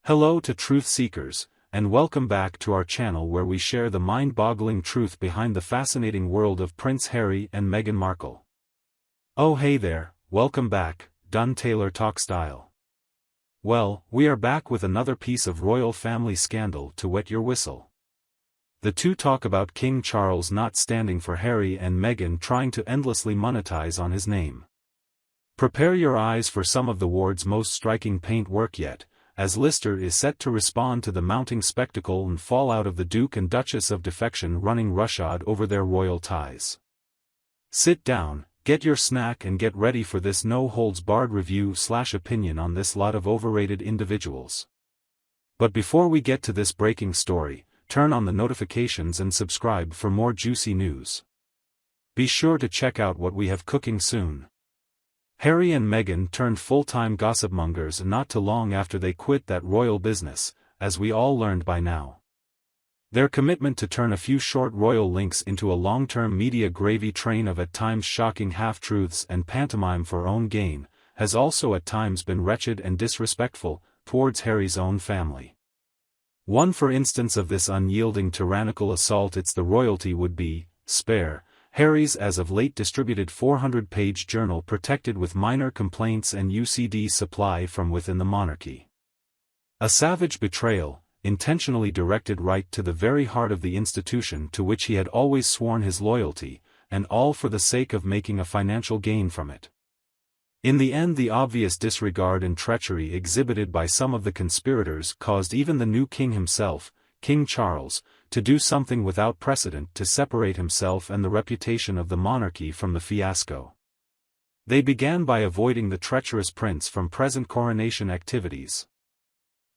Hello to truth seekers, and welcome back to our channel where we share the mind-boggling truth behind the fascinating world of Prince Harry and Meghan Markle. Oh hey there, welcome back, Dun Taylor Talk style. Well, we are back with another piece of royal family scandal to wet your whistle. The two talk about King Charles not standing for Harry and Meghan trying to endlessly monetize on his name. Prepare your eyes for some of the ward's most striking paintwork yet, as Lister is set to respond to the mounting spectacle and fallout of the Duke and Duchess of Defection running roughshod over their royal ties. Sit down, get your snack and get ready for this no-holds-barred review/opinion on this lot of overrated individuals. But before we get to this breaking story, turn on the notifications and subscribe for more juicy news. Be sure to check out what we have cooking soon. Harry and Meghan turned full-time gossipmongers not too long after they quit that royal business, as we all learned by now. Their commitment to turn a few short royal links into a long-term media gravy train of at times shocking half-truths and pantomime for own gain, has also at times been wretched and disrespectful towards Harry's own family. One for instance of this unyielding tyrannical assault it's the royalty would-be, Spare, Harry's as of late distributed 400-page journal protected with minor complaints and UCD supply from within the monarchy. A savage betrayal, intentionally directed right to the very heart of the institution to which he had always sworn his loyalty, and all for the sake of making a financial gain from it. In the end, the obvious disregard and treachery exhibited by some of the conspirators caused even the new king himself, King Charles, to do something without precedent to separate himself and the reputation of the monarchy from the fiasco. They began by avoiding the treacherous prince from present coronation activities.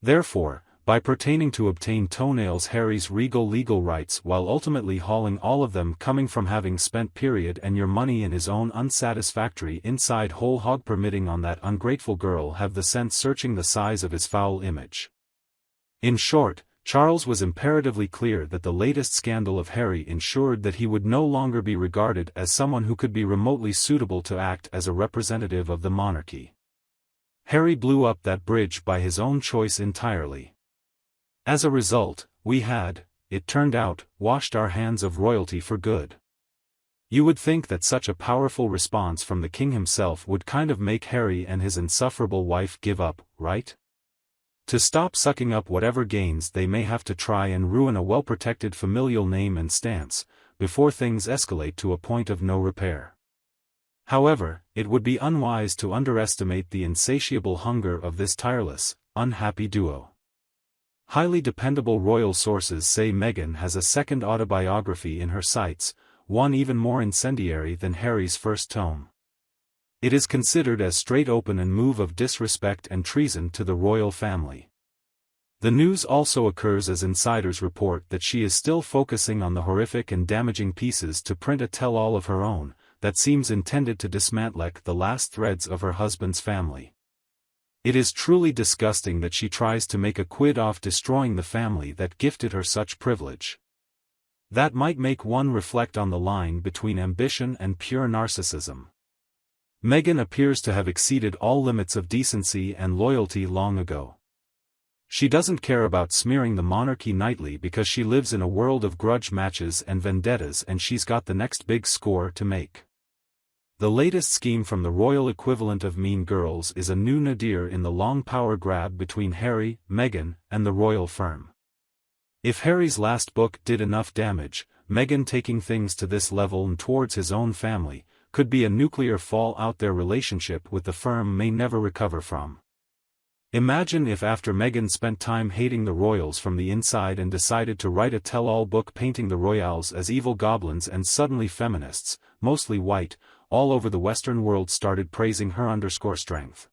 Therefore, by pertaining to obtain toenails Harry's regal legal rights while ultimately hauling all of them coming from having spent period and your money in his own unsatisfactory inside whole hog permitting on that ungrateful girl have the sense searching the size of his foul image. In short, Charles was imperatively clear that the latest scandal of Harry ensured that he would no longer be regarded as someone who could be remotely suitable to act as a representative of the monarchy. Harry blew up that bridge by his own choice entirely. As a result, we had, it turned out, washed our hands of royalty for good. You would think that such a powerful response from the king himself would kind of make Harry and his insufferable wife give up, right? To stop sucking up whatever gains they may have to try and ruin a well-protected familial name and stance, before things escalate to a point of no repair. However, it would be unwise to underestimate the insatiable hunger of this tireless, unhappy duo. Highly dependable royal sources say Meghan has a second autobiography in her sights, one even more incendiary than Harry's first tome. It is considered as straight open and move of disrespect and treason to the royal family. The news also occurs as insiders report that she is still focusing on the horrific and damaging pieces to print a tell-all of her own, that seems intended to dismantle the last threads of her husband's family. It is truly disgusting that she tries to make a quid off destroying the family that gifted her such privilege. That might make one reflect on the line between ambition and pure narcissism. Meghan appears to have exceeded all limits of decency and loyalty long ago. She doesn't care about smearing the monarchy nightly because she lives in a world of grudge matches and vendettas and she's got the next big score to make. The latest scheme from the royal equivalent of Mean Girls is a new nadir in the long power grab between Harry, Meghan, and the royal firm. If Harry's last book did enough damage, Meghan taking things to this level and towards his own family, could be a nuclear fallout their relationship with the firm may never recover from. Imagine if after Meghan spent time hating the royals from the inside and decided to write a tell-all book painting the royals as evil goblins and suddenly feminists, mostly white, all over the Western world started praising her _strength.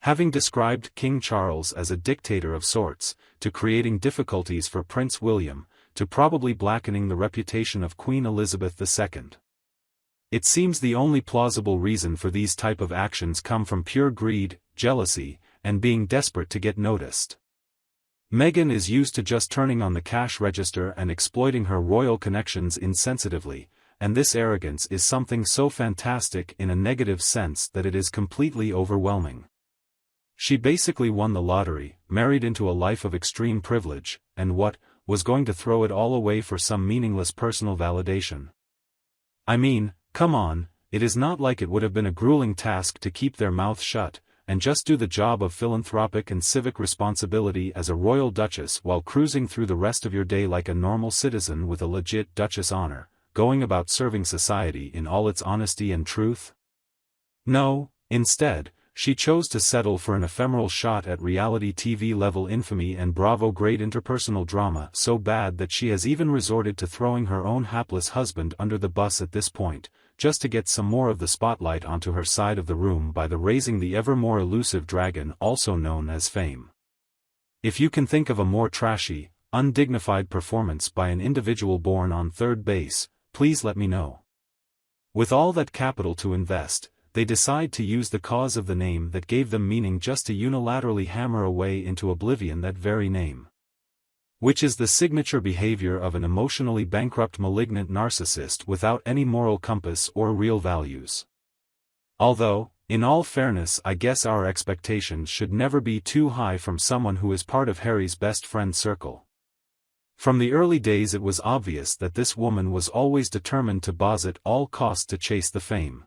Having described King Charles as a dictator of sorts, to creating difficulties for Prince William, to probably blackening the reputation of Queen Elizabeth II. It seems the only plausible reason for these type of actions come from pure greed, jealousy, and being desperate to get noticed. Meghan is used to just turning on the cash register and exploiting her royal connections insensitively, and this arrogance is something so fantastic in a negative sense that it is completely overwhelming. She basically won the lottery, married into a life of extreme privilege, and was going to throw it all away for some meaningless personal validation. I mean, come on, it is not like it would have been a grueling task to keep their mouth shut, and just do the job of philanthropic and civic responsibility as a royal duchess while cruising through the rest of your day like a normal citizen with a legit duchess honor, going about serving society in all its honesty and truth. No, instead, she chose to settle for an ephemeral shot at reality TV level infamy and Bravo-grade interpersonal drama so bad that she has even resorted to throwing her own hapless husband under the bus at this point, just to get some more of the spotlight onto her side of the room by raising the ever more elusive dragon also known as fame. If you can think of a more trashy, undignified performance by an individual born on third base, please let me know. With all that capital to invest, they decide to use the cause of the name that gave them meaning just to unilaterally hammer away into oblivion that very name. Which is the signature behavior of an emotionally bankrupt malignant narcissist without any moral compass or real values. Although, in all fairness, I guess our expectations should never be too high from someone who is part of Harry's best friend circle. From the early days it was obvious that this woman was always determined to boss at all costs to chase the fame.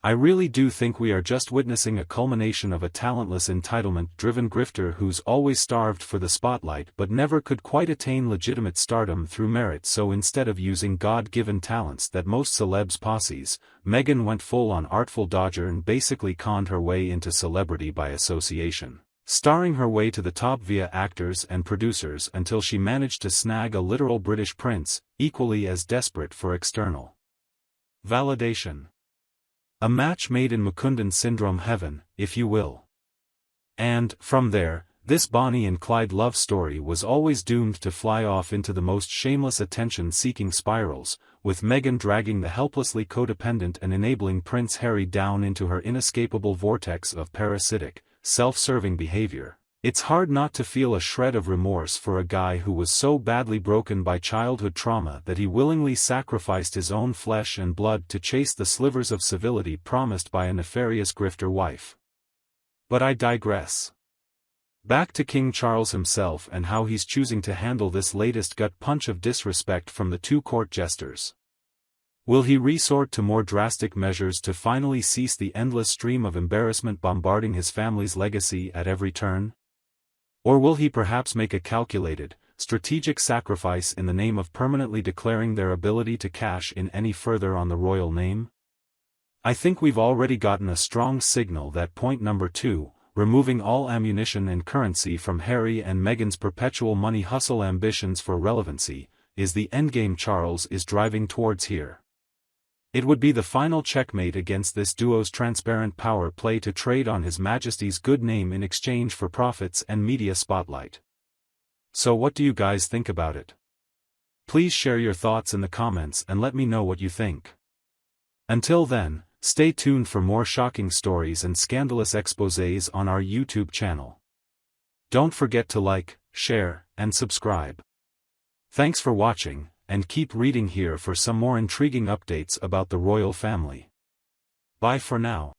I really do think we are just witnessing a culmination of a talentless entitlement-driven grifter who's always starved for the spotlight but never could quite attain legitimate stardom through merit, so instead of using God-given talents that most celebs posses, Meghan went full-on artful dodger and basically conned her way into celebrity by association, starring her way to the top via actors and producers until she managed to snag a literal British prince, equally as desperate for external validation. A match made in Mukundan syndrome heaven, if you will. And, from there, this Bonnie and Clyde love story was always doomed to fly off into the most shameless attention-seeking spirals, with Meghan dragging the helplessly codependent and enabling Prince Harry down into her inescapable vortex of parasitic, self-serving behavior. It's hard not to feel a shred of remorse for a guy who was so badly broken by childhood trauma that he willingly sacrificed his own flesh and blood to chase the slivers of civility promised by a nefarious grifter wife. But I digress. Back to King Charles himself and how he's choosing to handle this latest gut punch of disrespect from the two court jesters. Will he resort to more drastic measures to finally cease the endless stream of embarrassment bombarding his family's legacy at every turn? Or will he perhaps make a calculated, strategic sacrifice in the name of permanently declaring their ability to cash in any further on the royal name? I think we've already gotten a strong signal that point number 2, removing all ammunition and currency from Harry and Meghan's perpetual money hustle ambitions for relevancy, is the endgame Charles is driving towards here. It would be the final checkmate against this duo's transparent power play to trade on His Majesty's good name in exchange for profits and media spotlight. So what do you guys think about it? Please share your thoughts in the comments and let me know what you think. Until then, stay tuned for more shocking stories and scandalous exposés on our YouTube channel. Don't forget to like, share, and subscribe. Thanks for watching, and keep reading here for some more intriguing updates about the royal family. Bye for now.